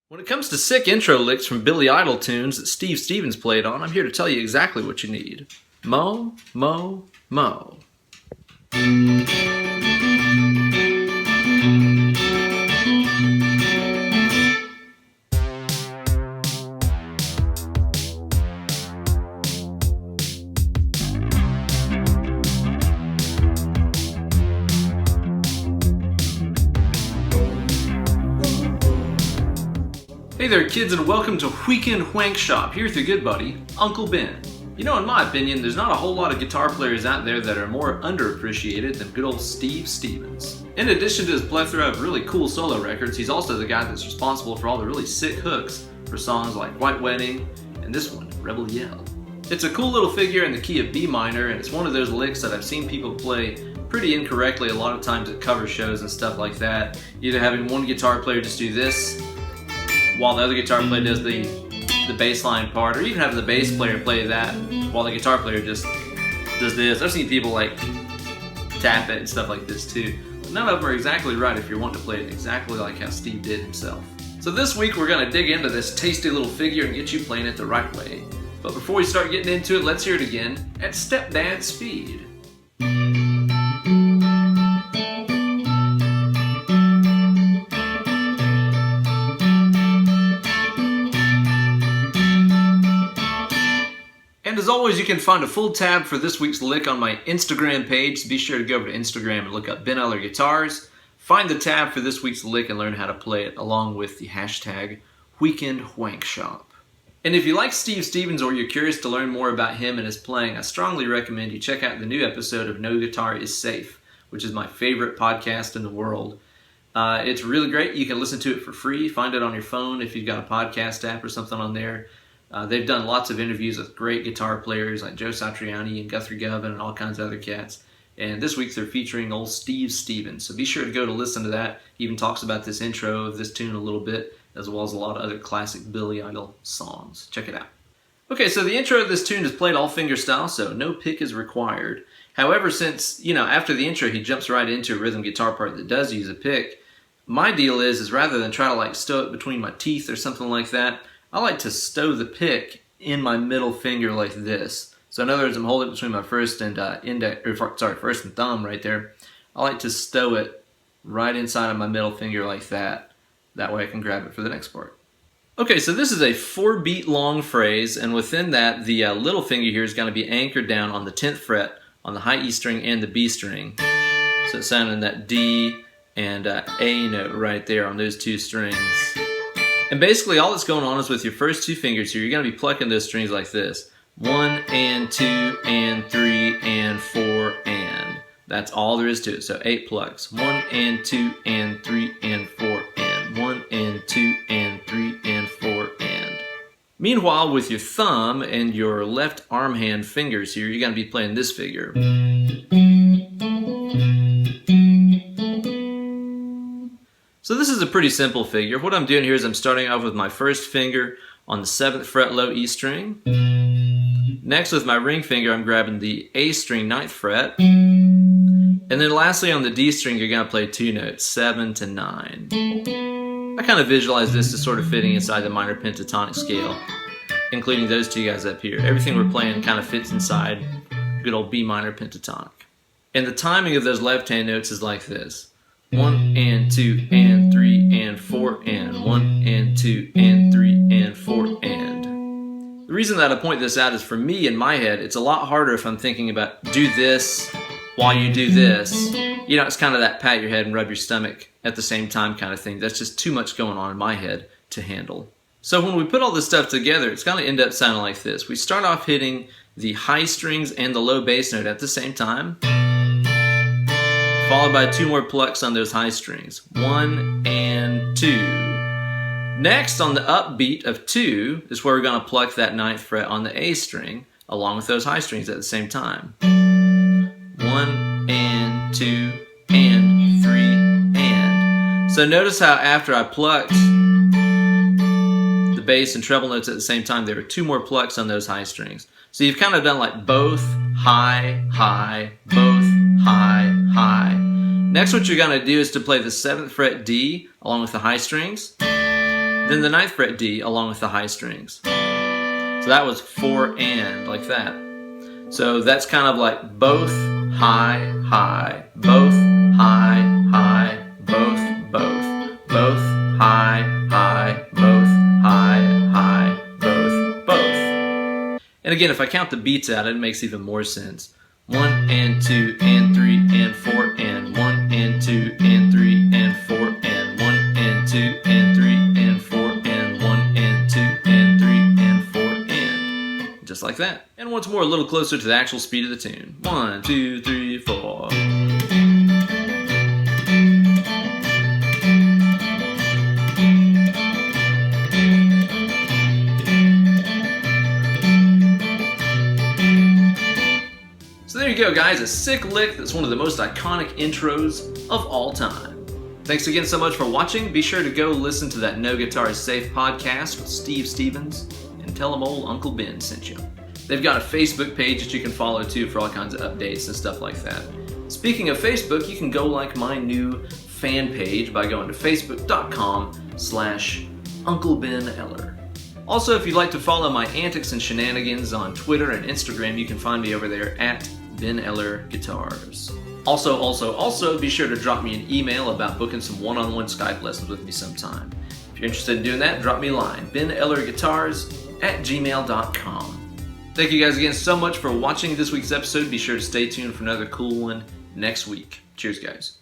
When it comes to sick intro licks from Billy Idol tunes that Steve Stevens played on, I'm here to tell you exactly what you need. Mo, mo, mo. Hey there kids, and welcome to Weekend Wankshop, here with your good buddy, Uncle Ben. You know, in my opinion, there's not a whole lot of guitar players out there that are more underappreciated than good old Steve Stevens. In addition to his plethora of really cool solo records, he's also the guy that's responsible for all the really sick hooks for songs like White Wedding and this one, Rebel Yell. It's a cool little figure in the key of B minor, and it's one of those licks that I've seen people play pretty incorrectly a lot of times at cover shows and stuff like that. Either having one guitar player just do this, while the other guitar player does the bass line part, or even having the bass player play that while the guitar player just does this. I've seen people like tap it and stuff like this too. None of them are exactly right if you're wanting to play it exactly like how Steve did himself. So this week we're going to dig into this tasty little figure and get you playing it the right way. But before we start getting into it, let's hear it again at stepdad speed. And as always, you can find a full tab for this week's lick on my Instagram page, so be sure to go over to Instagram and look up BenEllerGuitars. Find the tab for this week's lick and learn how to play it, along with the hashtag Weekend Wankshop. And if you like Steve Stevens or you're curious to learn more about him and his playing, I strongly recommend you check out the new episode of No Guitar Is Safe, which is my favorite podcast in the world. It's really great. You can listen to it for free. Find it on your phone if you've got a podcast app or something on there. They've done lots of interviews with great guitar players like Joe Satriani and Guthrie Govan and all kinds of other cats. And this week they're featuring old Steve Stevens. So be sure to go to listen to that. He even talks about this intro of this tune a little bit, as well as a lot of other classic Billy Idol songs. Check it out. Okay, so the intro of this tune is played all fingerstyle, so no pick is required. However, since, after the intro he jumps right into a rhythm guitar part that does use a pick, my deal is rather than try to stow it between my teeth or something like that, I like to stow the pick in my middle finger like this. So in other words, I'm holding it between my first and first and thumb right there. I like to stow it right inside of my middle finger like that. That way I can grab it for the next part. Okay, so this is a 4-beat long phrase, and within that, the little finger here is going to be anchored down on the 10th fret on the high E string and the B string. So it's sounding that D and A note right there on those two strings. And basically all that's going on is with your first two fingers here, you're going to be plucking those strings like this. 1 and 2 and 3 and 4 and. That's all there is to it. So 8 plucks. 1 and 2 and 3 and 4 and. 1 and 2 and 3 and 4 and. Meanwhile, with your thumb and your left arm hand fingers here, you're going to be playing this figure. So this is a pretty simple figure. What I'm doing here is I'm starting off with my first finger on the 7th fret low E string. Next, with my ring finger, I'm grabbing the A string 9th fret. And then lastly on the D string, you're going to play 2 notes, 7 to 9. I kind of visualize this as sort of fitting inside the minor pentatonic scale, including those two guys up here. Everything we're playing kind of fits inside good old B minor pentatonic. And the timing of those left hand notes is like this. 1 and 2 and 3 and 4 and. 1 and 2 and 3 and 4 and. The reason that I point this out is for me in my head, it's a lot harder if I'm thinking about do this while you do this. It's kind of that pat your head and rub your stomach at the same time kind of thing. That's just too much going on in my head to handle. So when we put all this stuff together, it's going to end up sounding like this. We start off hitting the high strings and the low bass note at the same time, followed by 2 more plucks on those high strings. 1 and 2. Next, on the upbeat of 2 is where we're going to pluck that 9th fret on the A string, along with those high strings at the same time. 1 and 2 and 3 and. So notice how after I plucked the bass and treble notes at the same time, there were 2 more plucks on those high strings. So you've kind of done like both high, high, both high, high. Next, what you're going to do is to play the 7th fret D along with the high strings. then the 9th fret D along with the high strings. So that was 4 and, like that. So that's kind of like both, high, high, both, high, high, both, both, high, high, both, high, high, both, both. And again, if I count the beats out, it makes even more sense. 1 and 2 and 3 and 4 and 1 and 2 and 3 and 4 and 1 and 2 and 3 and 4 and 1 and 2 and 3 and 4 and just like that. And once more, a little closer to the actual speed of the tune. 1, 2, 3, 4. So there you go, guys, a sick lick that's one of the most iconic intros of all time. Thanks again so much for watching. Be sure to go listen to that No Guitar is Safe podcast with Steve Stevens and tell them old Uncle Ben sent you. They've got a Facebook page that you can follow too for all kinds of updates and stuff like that. Speaking of Facebook, you can go like my new fan page by going to facebook.com/Uncle Ben Eller. Also, if you'd like to follow my antics and shenanigans on Twitter and Instagram, you can find me over there at BenEllerGuitars. Also, be sure to drop me an email about booking some one-on-one Skype lessons with me sometime. If you're interested in doing that, drop me a line, BenEllerGuitars@gmail.com. Thank you guys again so much for watching this week's episode. Be sure to stay tuned for another cool one next week. Cheers, guys.